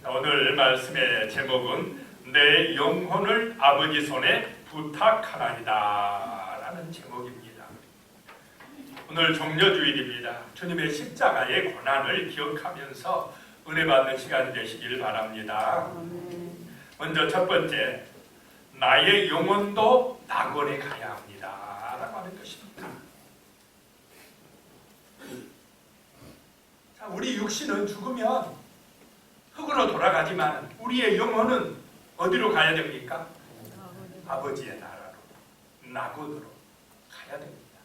오늘 말씀의 제목은 내 영혼을 아버지 손에 부탁하나이다 라는 제목입니다. 오늘 종려주일입니다. 주님의 십자가의 고난을 기억하면서 은혜 받는 시간이 되시길 바랍니다. 먼저 첫 번째, 나의 영혼도 낙원에 가야 합니다 라고 하는 것입니다. 자, 우리 육신은 죽으면 흙으로 돌아가지만 우리의 영혼은 어디로 가야 됩니까? 아버지의 나라로, 낙원으로 가야 됩니다.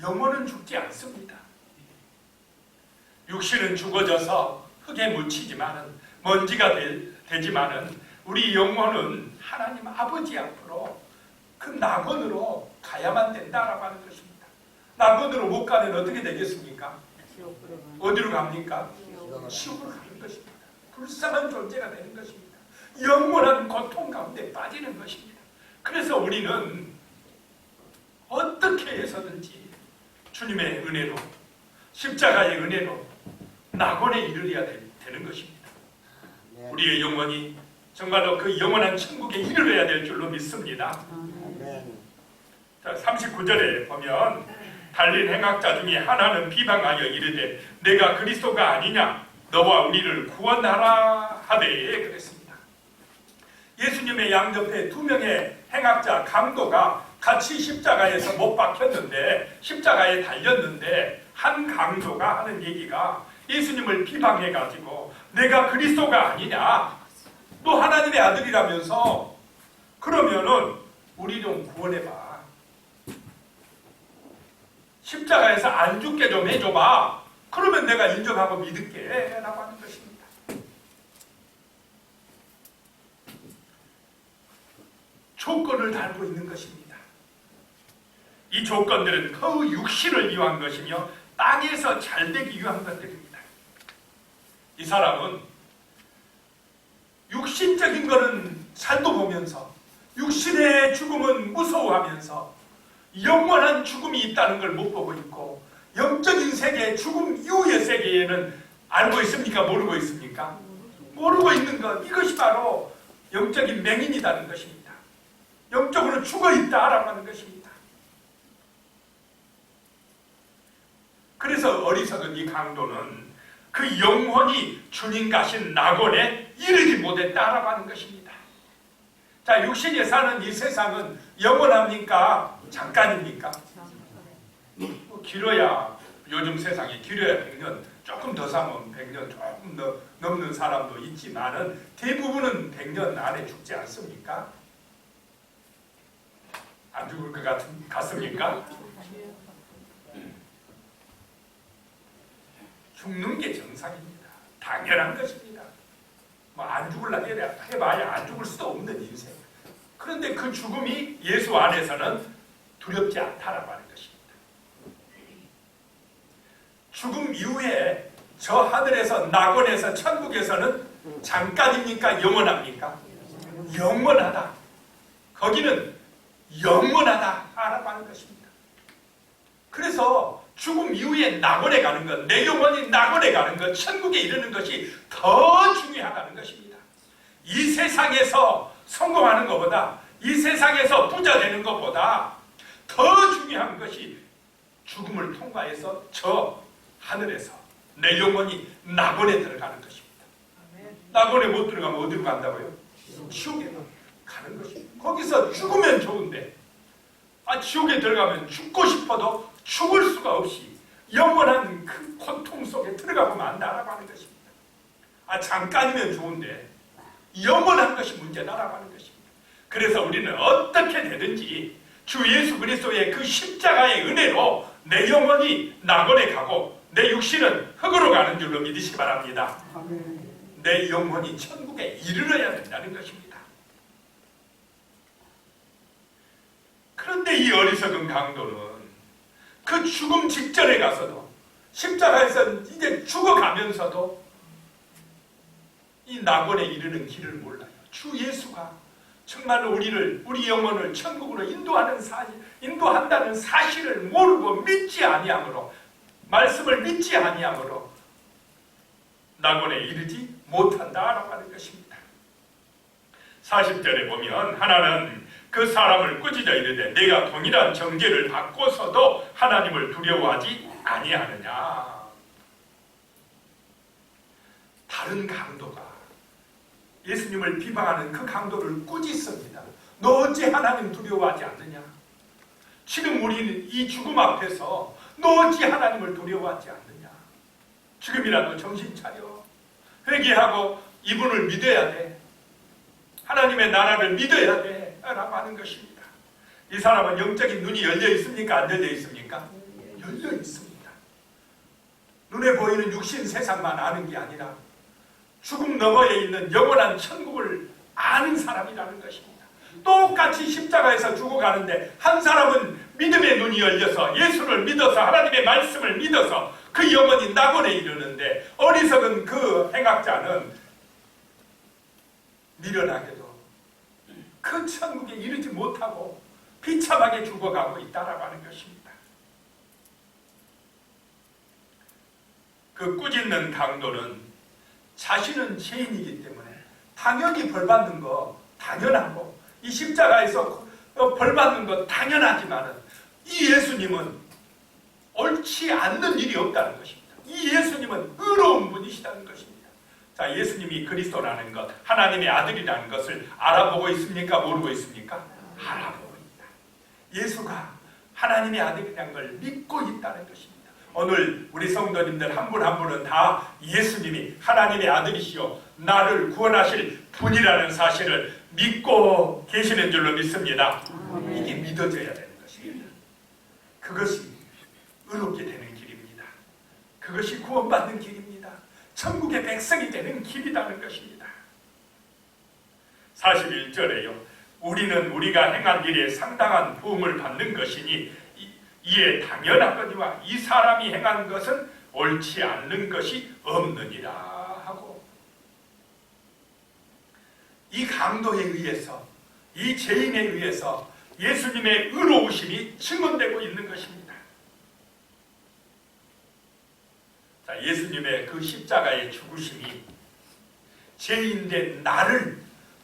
영혼은 죽지 않습니다. 육신은 죽어져서 흙에 묻히지만은, 먼지가 되지만은 우리 영혼은 하나님 아버지 앞으로 그 낙원으로 가야만 된다라고 하는 것입니다. 낙원으로 못 가면 어떻게 되겠습니까? 어디로 갑니까? 지옥으로 가는 것입니다. 불쌍한 존재가 되는 것입니다. 영원한 고통 가운데 빠지는 것입니다. 그래서 우리는 어떻게 해서든지 주님의 은혜로, 십자가의 은혜로 낙원에 이르러야 되는 것입니다. 우리의 영혼이 정말로 그 영원한 천국에 이르러야 될 줄로 믿습니다. 자, 39절에 보면 달린 행악자 중에 하나는 비방하여 이르되 내가 그리스도가 아니냐 너와 우리를 구원하라 하되 그랬습니다. 예수님의 양옆에 두 명의 행악자 강도가 같이 십자가에서 못 박혔는데, 십자가에 달렸는데, 한 강도가 하는 얘기가 예수님을 비방해가지고 내가 그리스도가 아니냐, 너 하나님의 아들이라면서 그러면은 우리 좀 구원해봐, 십자가에서 안 죽게 좀 해줘봐, 그러면 내가 인정하고 믿을게 라고 하는 것입니다. 조건을 달고 있는 것입니다. 이 조건들은 그 육신을 위한 것이며 땅에서 잘되기 위한 것들입니다. 이 사람은 육신적인 것은 살도 보면서 육신의 죽음은 무서워하면서 영원한 죽음이 있다는 걸 못 보고 있고, 영적인 세계, 죽음 이후의 세계에는 알고 있습니까? 모르고 있습니까? 모르고 있는 것, 이것이 바로 영적인 맹인이라는 것입니다. 영적으로 죽어있다라고 하는 것입니다. 그래서 어리석은 이 강도는 그 영혼이 주님 가신 낙원에 이르지 못했다라고 하는 것입니다. 자, 육신에 사는 이 세상은 영원합니까? 잠깐입니까? 길어야, 요즘 세상에 길어야 100년, 조금 더 사면 100년 조금 더 넘는 사람도 있지만은 대부분은 100년 안에 죽지 않습니까? 안 죽을 것 같습니까? 죽는 게 정상입니다. 당연한 것입니다. 뭐 안 죽으려고 해봐야 안 죽을 수도 없는 인생. 그런데 그 죽음이 예수 안에서는 두렵지 않다라고 하는 것입니다. 죽음 이후에 저 하늘에서, 낙원에서, 천국에서는 잠깐입니까? 영원합니까? 영원하다. 거기는 영원하다라고 하는 것입니다. 그래서 죽음 이후에 낙원에 가는 것, 내 영혼이 낙원에 가는 것, 천국에 이르는 것이 더 중요하다는 것입니다. 이 세상에서 성공하는 것보다, 이 세상에서 부자 되는 것보다 더 중요한 것이 죽음을 통과해서 저 하늘에서 내 영혼이 낙원에 들어가는 것입니다. 낙원에 못 들어가면 어디로 간다고요? 지옥에 가는 것입니다. 거기서 죽으면 좋은데, 지옥에 들어가면 죽고 싶어도 죽을 수가 없이 영원한 그 고통 속에 들어가 보면 안다라고 하는 것입니다. 잠깐이면 좋은데 영원한 것이 문제다라고 하는 것입니다. 그래서 우리는 어떻게 되든지 주 예수 그리스도의 그 십자가의 은혜로 내 영혼이 낙원에 가고 내 육신은 흙으로 가는 줄로 믿으시기 바랍니다. 내 영혼이 천국에 이르러야 된다는 것입니다. 그런데 이 어리석은 강도는 그 죽음 직전에 가서도, 십자가에서 이제 죽어가면서도 이 낙원에 이르는 길을 몰라요. 주 예수가 정말로 우리 영혼을 천국으로 인도한다는 사실을 모르고 믿지 아니함으로, 말씀을 믿지 아니함으로 낙원에 이르지 못한다라고 하는 것입니다. 40절에 보면 하나는 그 사람을 꾸짖어 이르되 내가 동일한 정죄를 받고서도 하나님을 두려워하지 아니하느냐. 다른 강도가 예수님을 비방하는 그 강도를 꾸짖습니다. 너 어찌 하나님 두려워하지 않느냐? 지금 우리는 이 죽음 앞에서 너 어찌 하나님을 두려워하지 않느냐? 지금이라도 정신 차려. 회개하고 이분을 믿어야 돼. 하나님의 나라를 믿어야 돼 라고 하는 것입니다. 이 사람은 영적인 눈이 열려 있습니까? 안 열려 있습니까? 열려 있습니다. 눈에 보이는 육신 세상만 아는 게 아니라 죽음 너머에 있는 영원한 천국을 아는 사람이라는 것입니다. 똑같이 십자가에서 죽어가는데 한 사람은 믿음의 눈이 열려서 예수를 믿어서 하나님의 말씀을 믿어서 그 영혼이 낙원에 이르는데, 어리석은 그 행악자는 미련하게도 그 천국에 이르지 못하고 비참하게 죽어가고 있다라고 하는 것입니다. 그 꾸짖는 강도는 자신은 죄인이기 때문에 당연히 벌받는 거 당연하고 이 십자가에서 벌받는 거 당연하지만은 이 예수님은 옳지 않는 일이 없다는 것입니다. 이 예수님은 의로운 분이시다는 것입니다. 자, 예수님이 그리스도라는 것, 하나님의 아들이라는 것을 알아보고 있습니까? 모르고 있습니까? 알아보고 있다. 예수가 하나님의 아들이라는 걸 믿고 있다는 것입니다. 오늘 우리 성도님들 한 분 한 분은 다 예수님이 하나님의 아들이시오 나를 구원하실 분이라는 사실을 믿고 계시는 줄로 믿습니다. 이게 믿어져야 되는 것입니다. 그것이 의롭게 되는 길입니다. 그것이 구원받는 길입니다. 천국의 백성이 되는 길이라는 것입니다. 41절에요. 우리는 우리가 행한 일에 상당한 부음을 받는 것이니 이에 당연하거니와 이 사람이 행한 것은 옳지 않는 것이 없느니라 하고, 이 강도에 의해서, 이 죄인에 의해서 예수님의 의로우심이 증언되고 있는 것입니다. 자, 예수님의 그 십자가의 죽으심이 죄인된 나를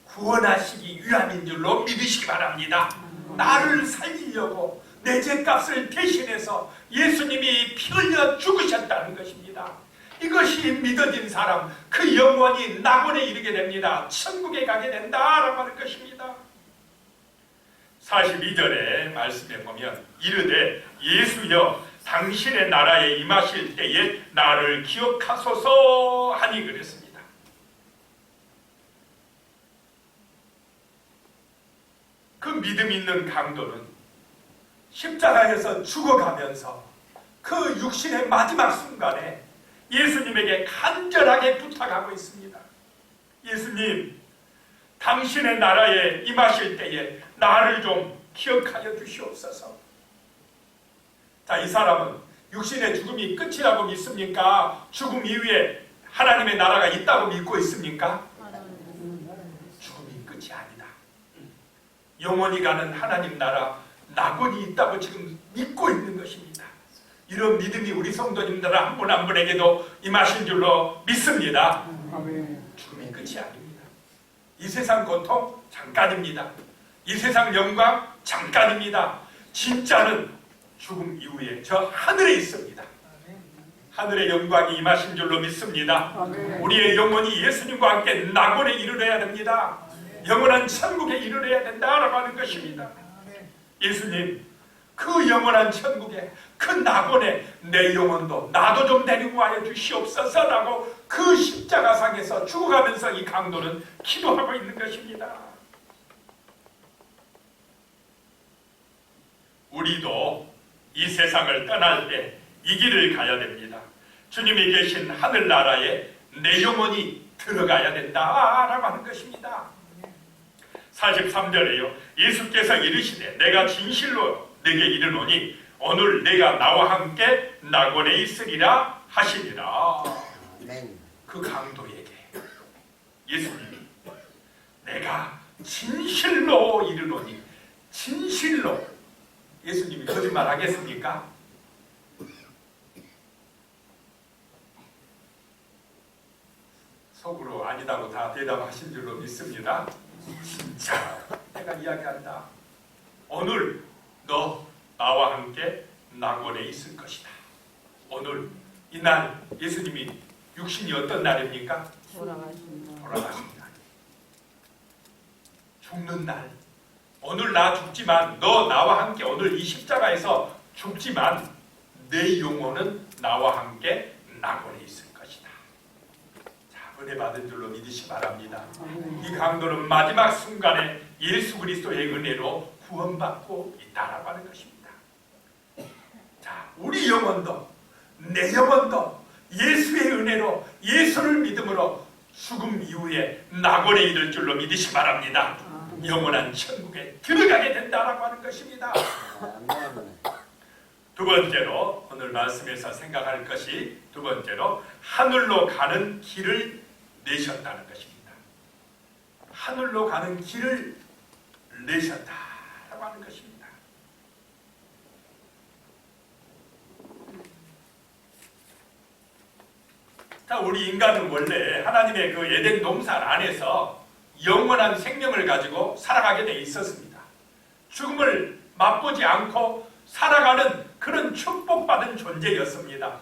구원하시기 위함인 줄로 믿으시기 바랍니다. 나를 살리려고 내 죄값을 대신해서 예수님이 피 흘려 죽으셨다는 것입니다. 이것이 믿어진 사람, 그 영혼이 낙원에 이르게 됩니다. 천국에 가게 된다라고 하는 것입니다. 42절의 말씀에 보면 이르되 예수여 당신의 나라에 임하실 때에 나를 기억하소서 하니 그랬습니다. 그 믿음 있는 강도는 십자가에서 죽어가면서 그 육신의 마지막 순간에 예수님에게 간절하게 부탁하고 있습니다. 예수님, 당신의 나라에 임하실 때에 나를 좀 기억하여 주시옵소서. 자, 이 사람은 육신의 죽음이 끝이라고 믿습니까? 죽음 이후에 하나님의 나라가 있다고 믿고 있습니까? 죽음이 끝이 아니다. 영원히 가는 하나님 나라, 낙원이 있다고 지금 믿고 있는 것입니다. 이런 믿음이 우리 성도님들 한 분 한 분에게도 임하신 줄로 믿습니다. 죽음이 끝이 아닙니다. 이 세상 고통 잠깐입니다. 이 세상 영광 잠깐입니다. 진짜는 죽음 이후에 저 하늘에 있습니다. 하늘의 영광이 임하신 줄로 믿습니다. 우리의 영혼이 예수님과 함께 낙원에 이르러야 됩니다. 영원한 천국에 이르러야 된다라고 하는 것입니다. 예수님, 그 영원한 천국에, 그 낙원에 내 영혼도 나도 좀 데리고 와여 주시옵소서라고 그 십자가상에서 죽어가면서 이 강도는 기도하고 있는 것입니다. 우리도 이 세상을 떠날 때 이 길을 가야 됩니다. 주님이 계신 하늘나라에 내 영혼이 들어가야 된다라고 하는 것입니다. 43절에요. 예수께서 이르시되 내가 진실로 내게 이르노니 오늘 내가 나와 함께 낙원에 있으리라 하시니라. 그 강도에게 예수님이 내가 진실로 이르노니, 진실로, 예수님이 거짓말 하겠습니까? 속으로 다 대답하신 줄로 믿습니다. 진짜 내가 이야기한다. 오늘 너 나와 함께 낙원에 있을 것이다. 오늘 이날 예수님이 육신이 어떤 날입니까? 돌아가신 날. 죽는 날. 오늘 나 죽지만 너 나와 함께 오늘 이 십자가에서 죽지만 내 영혼은 나와 함께 낙원에 있을 것이다. 자, 은혜 받은 줄로 믿으시 바랍니다. 이 강도는 마지막 순간에 예수 그리스도의 은혜로 구원받고 있다라고 하는 것입니다. 자, 우리 영혼도 내 영혼도 예수의 은혜로 예수를 믿음으로 죽음 이후에 낙원에 이를 줄로 믿으시 바랍니다. 영원한 천국에 들어가게 된다라고 하는 것입니다. 두 번째로 오늘 말씀에서 생각할 것이 두 번째로 하늘로 가는 길을 내셨다는 것입니다. 하늘로 가는 길을 내셨다라고 하는 것입니다. 자, 우리 인간은 원래 하나님의 그 에덴 동산 안에서 영원한 생명을 가지고 살아가게 돼 있었습니다. 죽음을 맛보지 않고 살아가는 그런 축복받은 존재였습니다.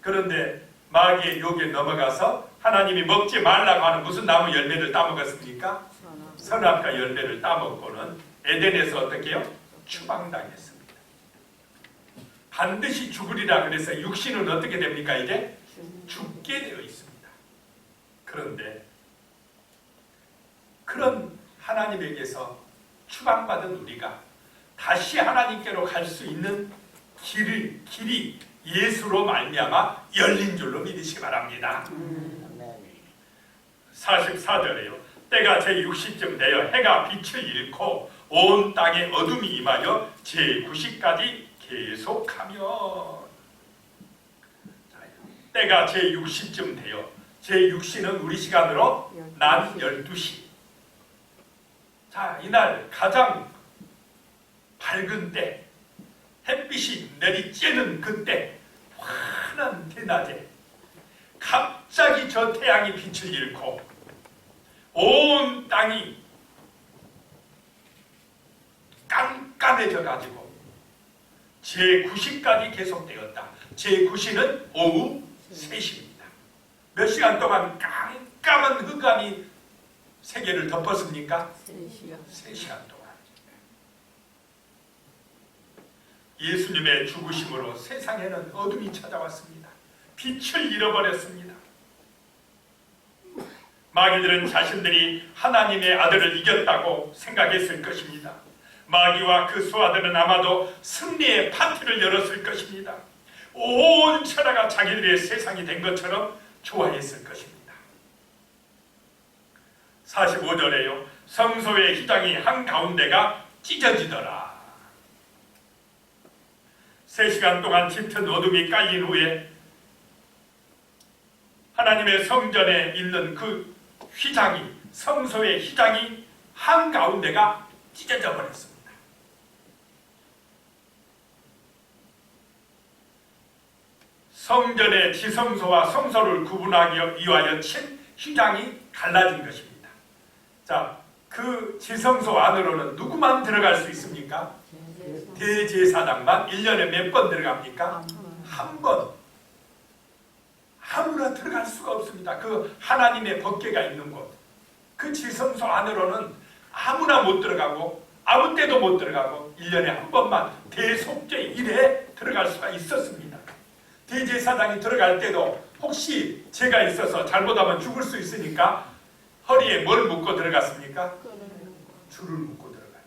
그런데 마귀의 유혹에 넘어가서 하나님이 먹지 말라고 하는 무슨 나무 열매를 따먹었습니까? 선악과 열매를 따먹고는 에덴에서 어떻게 해요? 추방당했습니다. 반드시 죽으리라 그래서 육신은 어떻게 됩니까? 이제 죽게 되어 있습니다. 그런데 그런 하나님에게서 추방받은 우리가 다시 하나님께로 갈 수 있는 길이 예수로 말미암아 열린 줄로 믿으시기 바랍니다. 44절에요. 때가 제60쯤 되어 해가 빛을 잃고 온 땅에 어둠이 임하여 제90까지 계속하며, 때가 제60쯤 되어, 제6시는 우리 시간으로 낮 12시. 자, 이날 가장 밝은 때, 햇빛이 내리쬐는 그때, 환한 대낮에 갑자기 저 태양이 빛을 잃고 온 땅이 깜깜해져 가지고 제9시까지 계속되었다. 제9시는 오후 3시입니다. 몇 시간 동안 깜깜한 흑암이 세계를 덮었습니까? 3시간 동안. 예수님의 죽으심으로 세상에는 어둠이 찾아왔습니다. 빛을 잃어버렸습니다. 마귀들은 자신들이 하나님의 아들을 이겼다고 생각했을 것입니다. 마귀와 그 수하들은 아마도 승리의 파티를 열었을 것입니다. 온 천하가 자기들의 세상이 된 것처럼 좋아했을 것입니다. 45절에요. 성소의 휘장이 한가운데가 찢어지더라. 3시간 동안 짙은 어둠이 깔린 후에 하나님의 성전에 있는 그 휘장이, 성소의 휘장이 한가운데가 찢어져 버렸습니다. 성전의 지성소와 성소를 구분하기 위하여 친 휘장이 갈라진 것입니다. 자, 그 지성소 안으로는 누구만 들어갈 수 있습니까? 대제사장만 1년에 몇 번 들어갑니까? 한 번. 아무나 들어갈 수가 없습니다. 그 하나님의 법궤가 있는 곳. 그 지성소 안으로는 아무나 못 들어가고 아무 때도 못 들어가고 1년에 한 번만 대속죄 1회 들어갈 수가 있었습니다. 대제사장이 들어갈 때도 혹시 죄가 있어서 잘못하면 죽을 수 있으니까 허리에 뭘 묶고 들어갔습니까? 줄을 묶고 들어가요.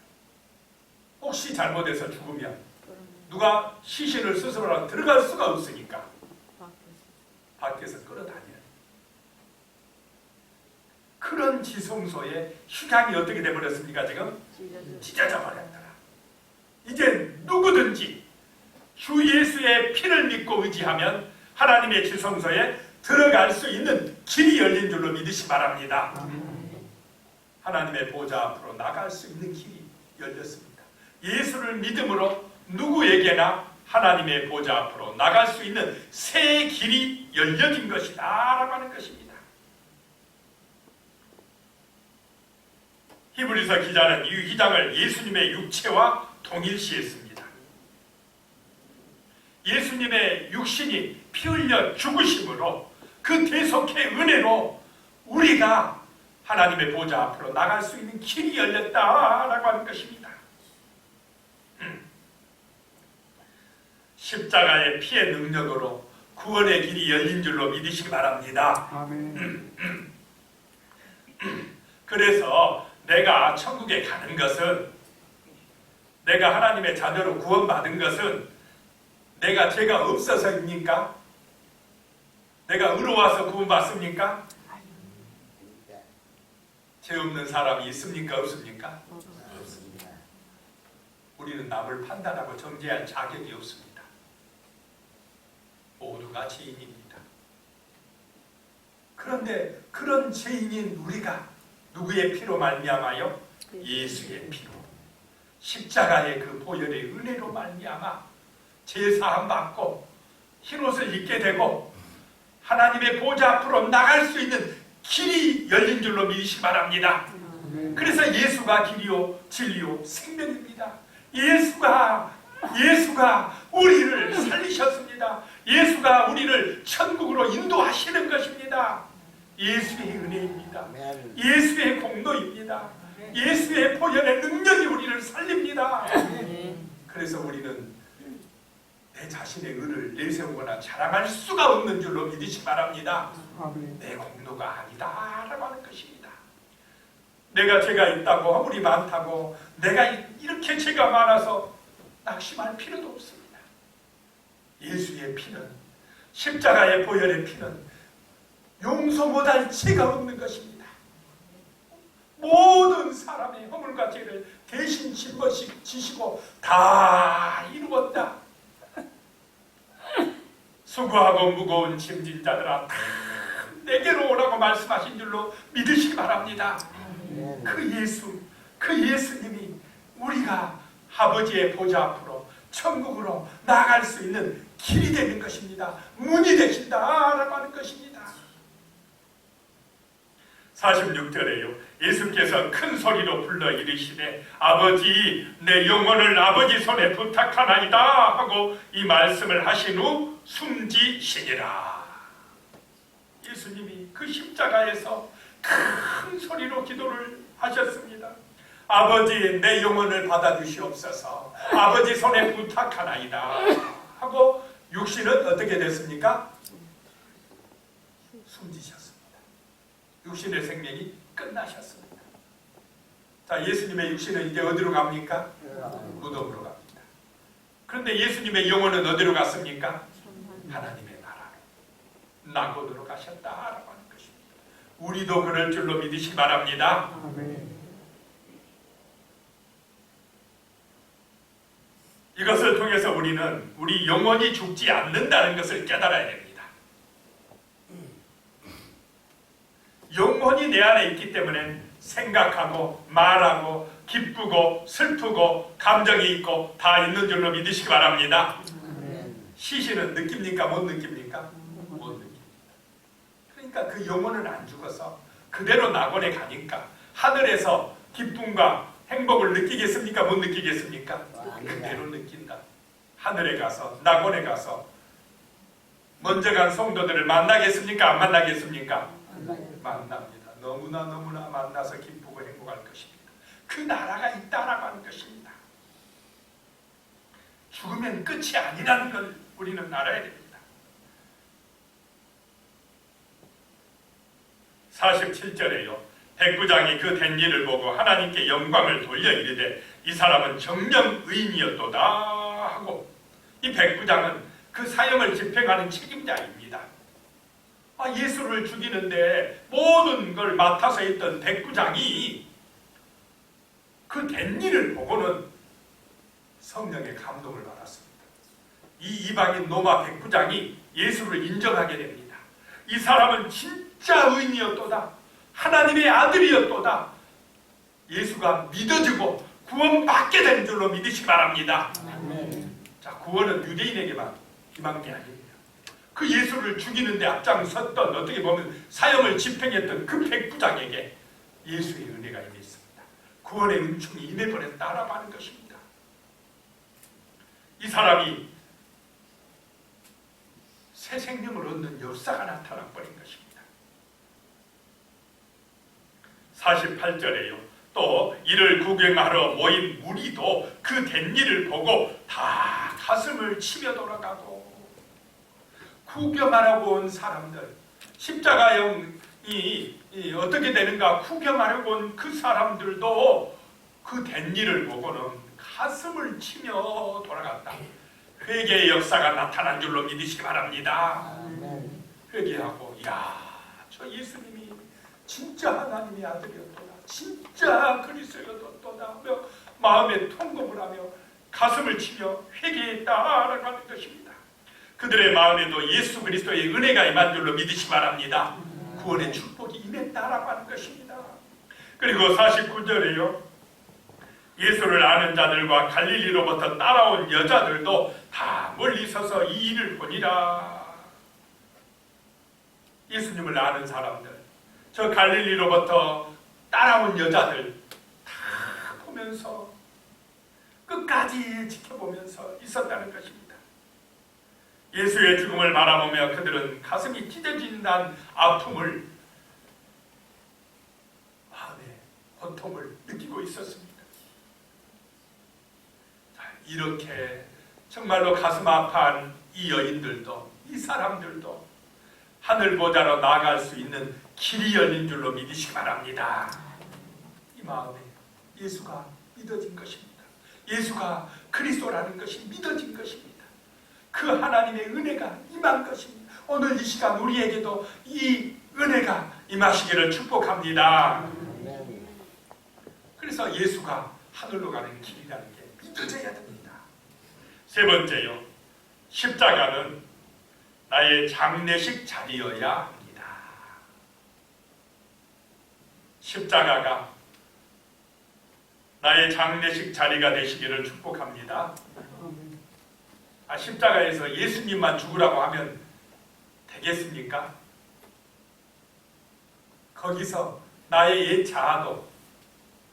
혹시 잘못해서 죽으면 누가 시신을 스스로 들어갈 수가 없으니까 밖에서 끌어다녀요. 그런 지성소에 휘장이 어떻게 되어버렸습니까? 지금 찢어져 버렸더라. 이제 누구든지 주 예수의 피를 믿고 의지하면 하나님의 지성소에 들어갈 수 있는 길이 열린 줄로 믿으시 바랍니다. 하나님의 보좌 앞으로 나갈 수 있는 길이 열렸습니다. 예수를 믿음으로 누구에게나 하나님의 보좌 앞으로 나갈 수 있는 새 길이 열려진 것이다 라고 하는 것입니다. 히브리서 기자는 이 휘장을 예수님의 육체와 동일시했습니다. 예수님의 육신이 피 흘려 죽으심으로 그 대속의 은혜로 우리가 하나님의 보좌 앞으로 나갈 수 있는 길이 열렸다라고 하는 것입니다. 십자가의 피의 능력으로 구원의 길이 열린 줄로 믿으시기 바랍니다. 아멘. 그래서 내가 천국에 가는 것은, 내가 하나님의 자녀로 구원받은 것은 내가 죄가 없어서입니까? 내가 의로워서 구원받습니까? 죄 없는 사람이 있습니까? 없습니까? 없습니다. 우리는 남을 판단하고 정죄할 자격이 없습니다. 모두가 죄인입니다. 그런데 그런 죄인인 우리가 누구의 피로 말미암아요? 예수의 피로, 십자가의 그 보혈의 은혜로 말미암아 제사함 받고 흰옷을 입게 되고 하나님의 보좌 앞으로 나갈 수 있는 길이 열린 줄로 믿으시기 바랍니다. 그래서 예수가 길이요 진리요 생명입니다. 예수가 우리를 살리셨습니다. 예수가 우리를 천국으로 인도하시는 것입니다. 예수의 은혜입니다. 예수의 공로입니다. 예수의 보혈의 능력이 우리를 살립니다. 그래서 우리는 내 자신의 의를 내세우거나 자랑할 수가 없는 줄로 믿으시기 바랍니다. 내 공로가 아니다라고 하는 것입니다. 내가 죄가 있다고, 허물이 많다고, 내가 이렇게 죄가 많아서 낙심할 필요도 없습니다. 예수의 피는, 십자가의 보혈의 피는 용서 못할 죄가 없는 것입니다. 모든 사람의 허물과 죄를 대신 짊어지시고 다 이루었다. 수고하고 무거운 짐진 자들아 다 내게로 오라고 말씀하신 줄로 믿으시기 바랍니다. 그 예수님이 우리가 아버지의 보좌 앞으로 천국으로 나갈 수 있는 길이 되는 것입니다. 문이 되신다라고 하는 것입니다. 46절에요. 예수께서 큰 소리로 불러 이르시되 아버지 내 영혼을 아버지 손에 부탁하나이다 하고 이 말씀을 하신 후 숨지시니라. 예수님이 그 십자가에서 큰 소리로 기도를 하셨습니다. 아버지 내 영혼을 받아주시옵소서. 아버지 손에 부탁하나이다 하고 육신은 어떻게 됐습니까? 숨지셨습니다. 육신의 생명이 끝나셨습니다. 자, 예수님의 육신은 이제 어디로 갑니까? 무덤으로 갑니다. 그런데 예수님의 영혼은 어디로 갔습니까? 하나님의 나라로, 낙원으로 가셨다라고 하는 것입니다. 우리도 그럴 줄로 믿으시기 바랍니다. 이것을 통해서 우리는 우리 영혼이 죽지 않는다는 것을 깨달아야 됩니다. 영혼이 내 안에 있기 때문에 생각하고 말하고 기쁘고 슬프고 감정이 있고 다 있는 줄로 믿으시기 바랍니다. 시신은 느낍니까? 못 느낍니까? 못 느낍니다. 그러니까 그 영혼은 안 죽어서 그대로 낙원에 가니까 하늘에서 기쁨과 행복을 느끼겠습니까? 못 느끼겠습니까? 그대로 느낀다. 하늘에 가서 낙원에 가서 먼저 간 성도들을 만나겠습니까? 안 만나겠습니까? 만납니다. 너무나 만나서 기쁘고 행복할 것입니다. 그 나라가 있다라고 하는 것입니다. 죽으면 끝이 아니라는 걸 우리는 알아야 됩니다. 47절에요. 백부장이 그 된 일을 보고 하나님께 영광을 돌려 이르되 이 사람은 정령 의인이었도다 하고, 이 백부장은 그 사형을 집행하는 책임자입니다. 예수를 죽이는데 모든 걸 맡아서 했던 백부장이 그 된 일을 보고는 성령의 감동을 받았습니다. 이 이방인 로마 백부장이 예수를 인정하게 됩니다. 이 사람은 진짜 의인이었도다. 하나님의 아들이었도다. 예수가 믿어지고 구원받게 된 줄로 믿으시기 바랍니다. 자, 구원은 유대인에게만 희망이 아닙니다. 그 예수를 죽이는데 앞장섰던, 어떻게 보면 사형을 집행했던 그 백부장에게 예수의 은혜가 임했습니다. 구원의 은총이 임해버렸다라고 하는 것입니다. 이 사람이 새 생명을 얻는 역사가 나타나버린 것입니다. 48절에요. 또 이를 구경하러 모인 무리도 그 된 일을 보고 다 가슴을 치며 돌아가고, 구경하려고 온 사람들, 십자가형이 어떻게 되는가 구경하려고 온 그 사람들도 그 된 일을 보고는 가슴을 치며 돌아갔다. 회개의 역사가 나타난 줄로 믿으시기 바랍니다. 회개하고, 야, 저 예수님이 진짜 하나님의 아들이었구나, 진짜 그리스도였도다 하며 마음에 통곡을 하며 가슴을 치며 회개했다라고 하는 것입니다. 그들의 마음에도 예수 그리스도의 은혜가 임한 줄로 믿으시기 바랍니다. 구원의 축복이 임했다라고 하는 것입니다. 그리고 49절에요. 예수를 아는 자들과 갈릴리로부터 따라온 여자들도 다 멀리 서서 이 일을 보니라. 예수님을 아는 사람들, 저 갈릴리로부터 따라온 여자들 다 보면서 끝까지 지켜보면서 있었다는 것입니다. 예수의 죽음을 바라보며 그들은 가슴이 찢어진다는 아픔을, 마음의 고통을 느끼고 있었습니다. 자, 이렇게 정말로 가슴 아파한 이 여인들도, 이 사람들도 하늘 보좌로 나아갈 수 있는 길이 열린 줄로 믿으시기 바랍니다. 이 마음에 예수가 믿어진 것입니다. 예수가 그리스도라는 것이 믿어진 것입니다. 그 하나님의 은혜가 임한 것입니다. 오늘 이 시간 우리에게도 이 은혜가 임하시기를 축복합니다. 그래서 예수가 하늘로 가는 길이라는 게 믿어져야 됩니다. 세 번째요, 십자가는 나의 장례식 자리여야 합니다. 십자가가 나의 장례식 자리가 되시기를 축복합니다. 십자가에서 예수님만 죽으라고 하면 되겠습니까? 거기서 나의 옛 자아도,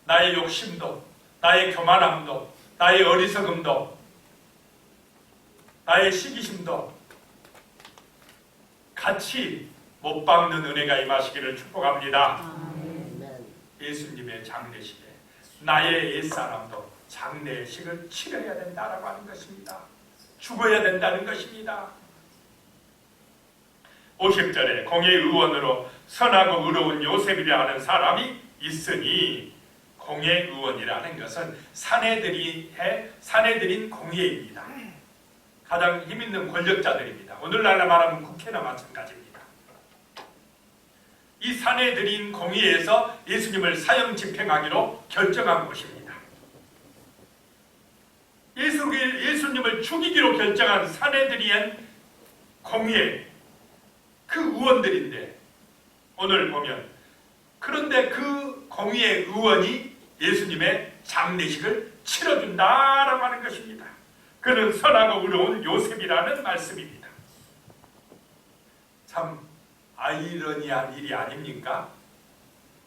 나의 욕심도, 나의 교만함도, 나의 어리석음도, 나의 시기심도 같이 못 박는 은혜가 임하시기를 축복합니다. 예수님의 장례식에 나의 옛사람도 장례식을 치러야 된다라고 하는 것입니다. 죽어야 된다는 것입니다. 50절에 공의 의원으로 선하고 의로운 요셉이라 하는 사람이 있으니, 공의 의원이라는 것은 사내들인 공의입니다. 가장 힘있는 권력자들입니다. 오늘날로 말하면 국회나 마찬가지입니다. 이 사내들인 공의에서 예수님을 사형 집행하기로 결정한 것입니다. 예수님을 죽이기로 결정한 사내들인 공의의 그 의원들인데, 오늘 보면 그런데 그 공의의 의원이 예수님의 장례식을 치러준다라고 하는 것입니다. 그는 선하고 의로운 요셉이라는 말씀입니다. 참 아이러니한 일이 아닙니까?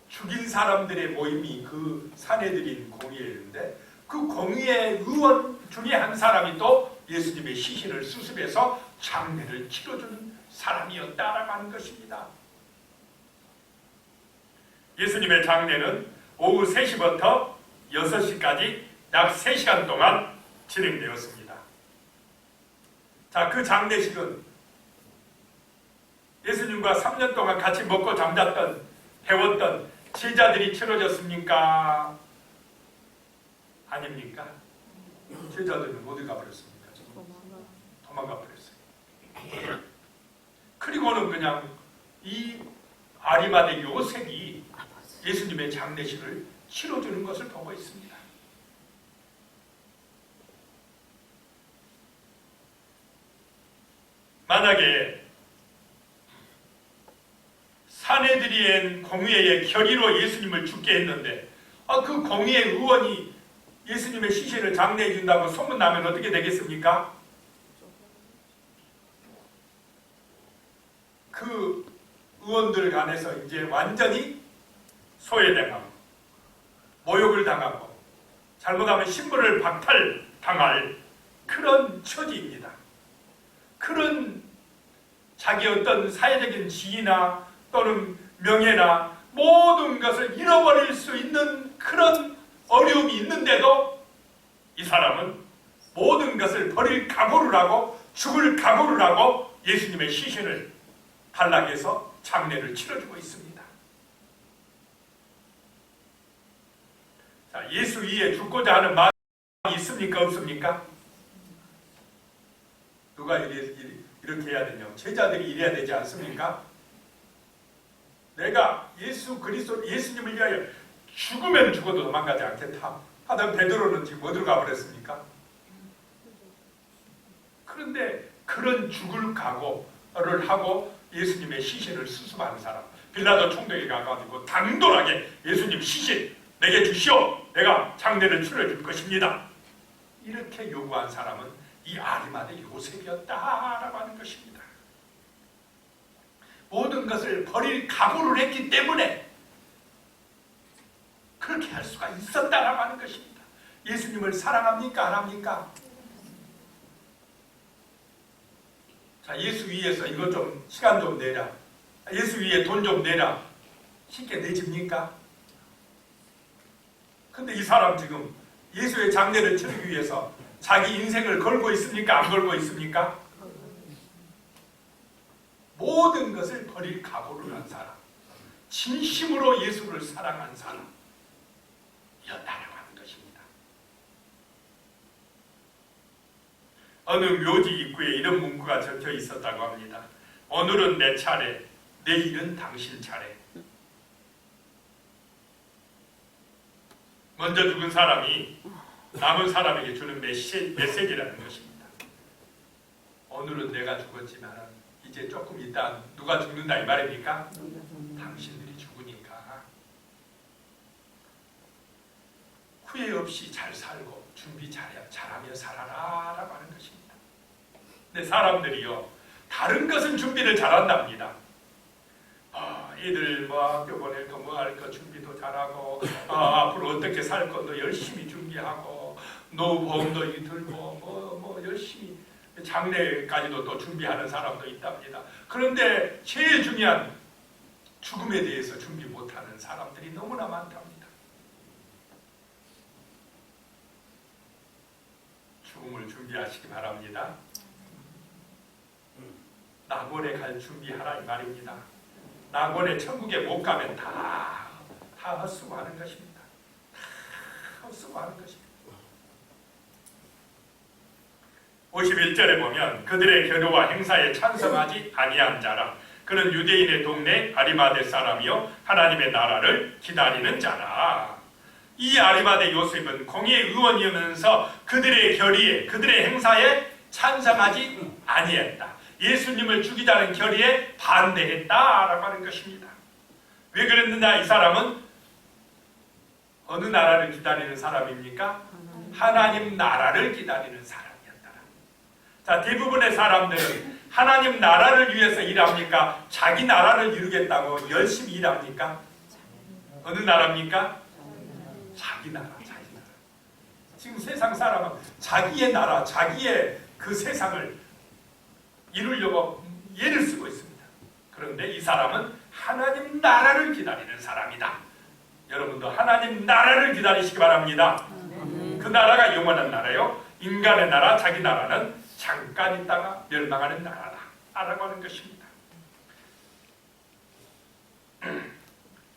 죽인 사람들의 모임이 그 사내들인 공의회인데, 그 공의회 의원 중에 한 사람이 또 예수님의 시신을 수습해서 장례를 치러주는 사람이었다라고 하는 것입니다. 예수님의 장례는 오후 3시부터 6시까지 약 3시간 동안 진행되었습니다. 자, 그 장례식은 예수님과 3년 동안 같이 먹고 잠잤던, 배웠던 제자들이 치러졌습니까? 아닙니까? 제자들은 어디 가버렸습니까? 도망가 버렸어요. 그리고는 그냥 이 아리마대 요셉이 예수님의 장례식을 치러주는 것을 보고 있습니다. 만약에 사내들인 공의회의 결의로 예수님을 죽게 했는데, 그 공의회 의원이 예수님의 시신을 장례해 준다고 소문나면 어떻게 되겠습니까? 그 의원들 간에서 이제 완전히 소외당하고 모욕을 당하고 잘못하면 신분을 박탈당할 그런 처지입니다. 그런 자기 어떤 사회적인 지위나 또는 명예나 모든 것을 잃어버릴 수 있는 그런 어려움이 있는데도 이 사람은 모든 것을 버릴 각오를 하고 죽을 각오를 하고 예수님의 시신을 단락해서 장례를 치러주고 있습니다. 자, 예수 위에 죽고자 하는 마음이 있습니까? 없습니까? 누가 이렇게 해야 되냐고. 제자들이 이래야 되지 않습니까? 내가 예수 그리스도 예수님을 위하여 죽으면 죽어도 도망가지 않겠다 하던 베드로는 지금 어디로 가버렸습니까? 그런데 그런 죽을 각오를 하고 예수님의 시신을 수습하는 사람, 빌라도 총독에 가가지고 당돌하게 예수님 시신 내게 주시오, 내가 장례를 치러줄 것입니다, 이렇게 요구한 사람은 이 아리마대 요셉이었다라고 하는 것입니다. 모든 것을 버릴 각오를 했기 때문에 그렇게 할 수가 있었다라고 하는 것입니다. 예수님을 사랑합니까? 안 합니까? 자, 예수 위에서 이거 좀 시간 좀 내라, 예수 위에 돈 좀 내라, 쉽게 내집니까? 근데 이 사람 지금 예수의 장례를 치르기 위해서 자기 인생을 걸고 있습니까? 안 걸고 있습니까? 모든 것을 버릴 각오를 한 사람, 진심으로 예수를 사랑한 사람이었다라고 하는 것입니다. 어느 묘지 입구에 이런 문구가 적혀 있었다고 합니다. 오늘은 내 차례, 내일은 당신 차례. 먼저 죽은 사람이 남은 사람에게 주는 메시지라는 것입니다. 오늘은 내가 죽었지만 이제 조금 있다 누가 죽는다 이 말입니까? 당신들이 죽으니까 후회 없이 잘 살고 준비 잘하며 살아라 라고 하는 것입니다. 근데 사람들이요, 다른 것은 준비를 잘한답니다. 애들 학교 보낼 거 뭐 할 거 준비도 잘하고, 앞으로 어떻게 살 것도 열심히 준비하고, 노후보험도 들고 뭐 열심히 장래까지도 또 준비하는 사람도 있답니다. 그런데 제일 중요한 죽음에 대해서 준비 못하는 사람들이 너무나 많답니다. 죽음을 준비하시기 바랍니다. 낙원에 갈 준비하라 이 말입니다. 낙원에 천국에 못 가면 다 헛수고하는 것입니다. 다 헛수고하는 것입니다. 51절에 보면 그들의 결호와 행사에 찬성하지 아니한 자라. 그는 유대인의 동네 아리마대 사람이요 하나님의 나라를 기다리는 자라. 이 아리마대 요셉은 공의 의원이면서 그들의 결의에, 그들의 행사에 찬성하지 아니했다. 예수님을 죽이자는 결의에 반대했다라고 하는 것입니다. 왜 그랬느냐? 이 사람은 어느 나라를 기다리는 사람입니까? 하나님 나라를 기다리는 사람이었다. 자, 대부분의 사람들은 하나님 나라를 위해서 일합니까? 자기 나라를 이루겠다고 열심히 일합니까? 어느 나라입니까? 자기 나라, 자기 나라. 지금 세상 사람은 자기의 나라, 자기의 그 세상을 이루려고 예를 쓰고 있습니다. 그런데 이 사람은 하나님 나라를 기다리는 사람이다. 여러분도 하나님 나라를 기다리시기 바랍니다. 그 나라가 영원한 나라요, 인간의 나라, 자기 나라는 잠깐 있다가 멸망하는 나라다 라고 하는 것입니다.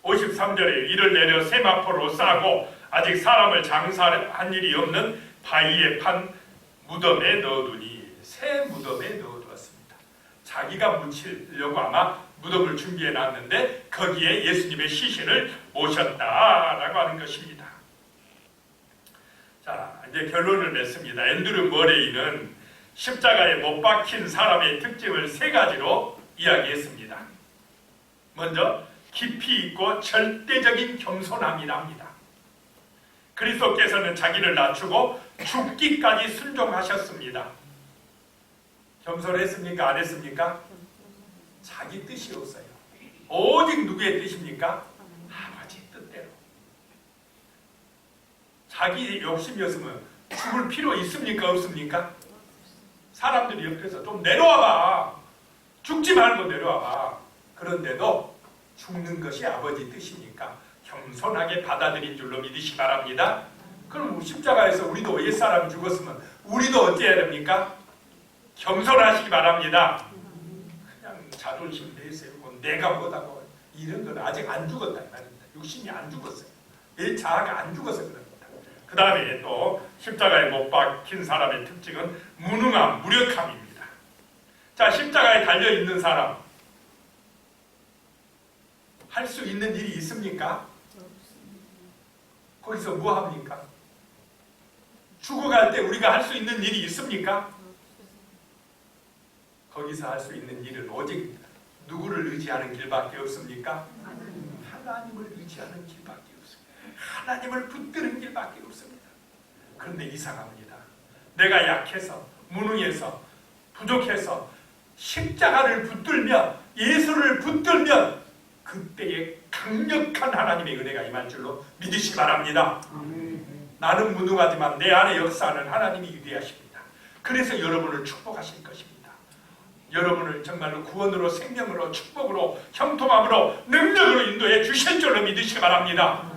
53절에 이를 내려 세마포로 싸고 아직 사람을 장사한 일이 없는 바위에 판 무덤에 넣어두니, 새 무덤에 넣어두었습니다. 자기가 묻히려고 아마 무덤을 준비해 놨는데 거기에 예수님의 시신을 모셨다라고 하는 것입니다. 자, 이제 결론을 맺습니다. 앤드류 머레이는 십자가에 못 박힌 사람의 특징을 세 가지로 이야기했습니다. 먼저 깊이 있고 절대적인 겸손함이랍니다. 그리스도께서는 자기를 낮추고 죽기까지 순종하셨습니다. 겸손했습니까? 안 했습니까? 자기 뜻이 없어요. 오직 누구의 뜻입니까? 아버지 뜻대로. 자기 욕심이었으면 죽을 필요 있습니까? 없습니까? 사람들이 옆에서 좀 내려와봐. 죽지 말고 내려와봐. 그런데도 죽는 것이 아버지 뜻이니까 겸손하게 받아들인 줄로 믿으시 바랍니다. 그럼 십자가에서 우리도 옛사람이 죽었으면 우리도 어찌해야 됩니까? 겸손하시기 바랍니다. 그냥 자존심 내세우고 내가 뭐다고 이런 건 아직 안 죽었다 말입니다. 육신이 안 죽었어요. 내 자아가 안 죽어서 그런 겁니다. 그 다음에 또 십자가에 못 박힌 사람의 특징은 무능함, 무력함입니다. 자, 십자가에 달려있는 사람 할 수 있는 일이 있습니까? 거기서 뭐 합니까? 죽어갈 때 우리가 할 수 있는 일이 있습니까? 거기서 할 수 있는 일은 오직 누구를 의지하는 길밖에 없습니까? 하나님을 의지하는 길밖에 없습니다. 하나님을 붙드는 길밖에 없습니다. 그런데 이상합니다. 내가 약해서, 무능해서, 부족해서 십자가를 붙들면, 예수를 붙들면 그때에 강력한 하나님의 은혜가 임할 줄로 믿으시기 바랍니다. 나는 무능하지만 내 안에 역사하는 하나님이 위대하십니다. 그래서 여러분을 축복하실 것입니다. 여러분을 정말로 구원으로, 생명으로, 축복으로, 형통함으로, 능력으로 인도해 주실 줄로 믿으시기 바랍니다.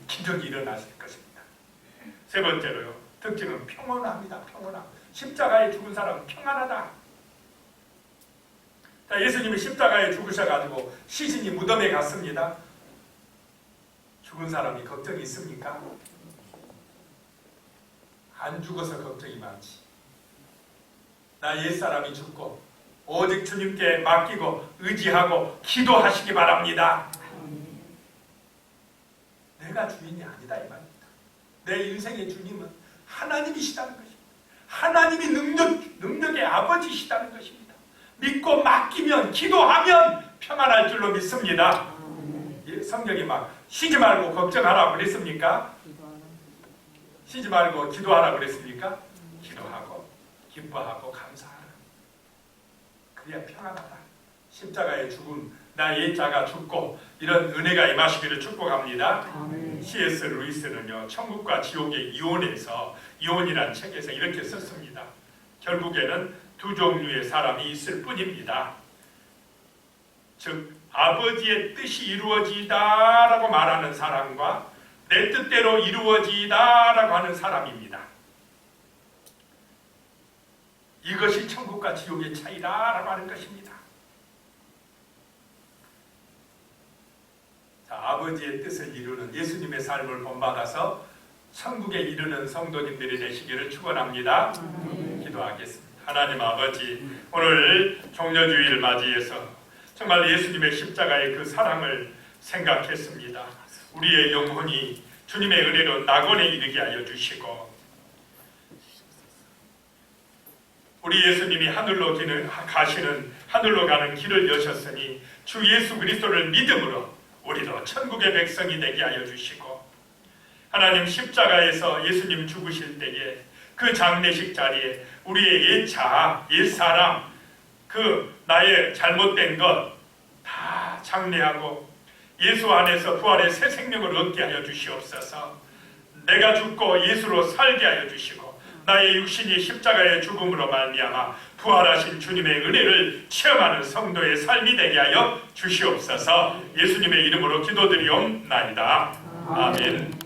기적이 일어나실 것입니다. 세 번째로요, 특징은 평온합니다. 평온함. 십자가에 죽은 사람은 평안하다. 자, 예수님이 십자가에 죽으셔가지고 시신이 무덤에 갔습니다. 죽은 사람이 걱정이 있습니까? 안 죽어서 걱정이 많지. 나 옛사람이 죽고 오직 주님께 맡기고 의지하고 기도하시기 바랍니다. 내가 주인이 아니다 이 말입니다. 내 인생의 주님은 하나님이시다는 것입니다. 하나님이 능력의 아버지시다는 것입니다. 믿고 맡기면, 기도하면 평안할 줄로 믿습니다. 성경이 막 쉬지 말고 걱정하라고 그랬습니까? 쉬지 말고 기도하라고 그랬습니까? 기도하고 기뻐하고 감사하라. 그래야 평안하다. 십자가에 죽은 나 옛자가 죽고 이런 은혜가 임하시기를 축복합니다. C.S. 루이스는요, 천국과 지옥의 이혼에서, 이혼이란 책에서 이렇게 썼습니다. 결국에는 두 종류의 사람이 있을 뿐입니다. 즉 아버지의 뜻이 이루어지다라고 말하는 사람과 내 뜻대로 이루어지다라고 하는 사람입니다. 이것이 천국과 지옥의 차이다라고 하는 것입니다. 자, 아버지의 뜻을 이루는 예수님의 삶을 본받아서 천국에 이르는 성도님들이 되시기를 축원합니다. 기도하겠습니다. 하나님 아버지, 오늘 종려주의를 맞이해서 정말 예수님의 십자가의 그 사랑을 생각했습니다. 우리의 영혼이 주님의 은혜로 낙원에 이르게 하여 주시고, 우리 예수님이 하늘로 가는 길을 여셨으니 주 예수 그리스도를 믿음으로 우리도 천국의 백성이 되게 하여 주시고, 하나님 십자가에서 예수님 죽으실 때에 그 장례식 자리에 우리의 옛 사람, 그 나의 잘못된 것 다 장례하고 예수 안에서 부활의 새 생명을 얻게 하여 주시옵소서. 내가 죽고 예수로 살게 하여 주시고 나의 육신이 십자가의 죽음으로 말미암아 부활하신 주님의 은혜를 체험하는 성도의 삶이 되게 하여 주시옵소서. 예수님의 이름으로 기도드리옵나이다. 아멘.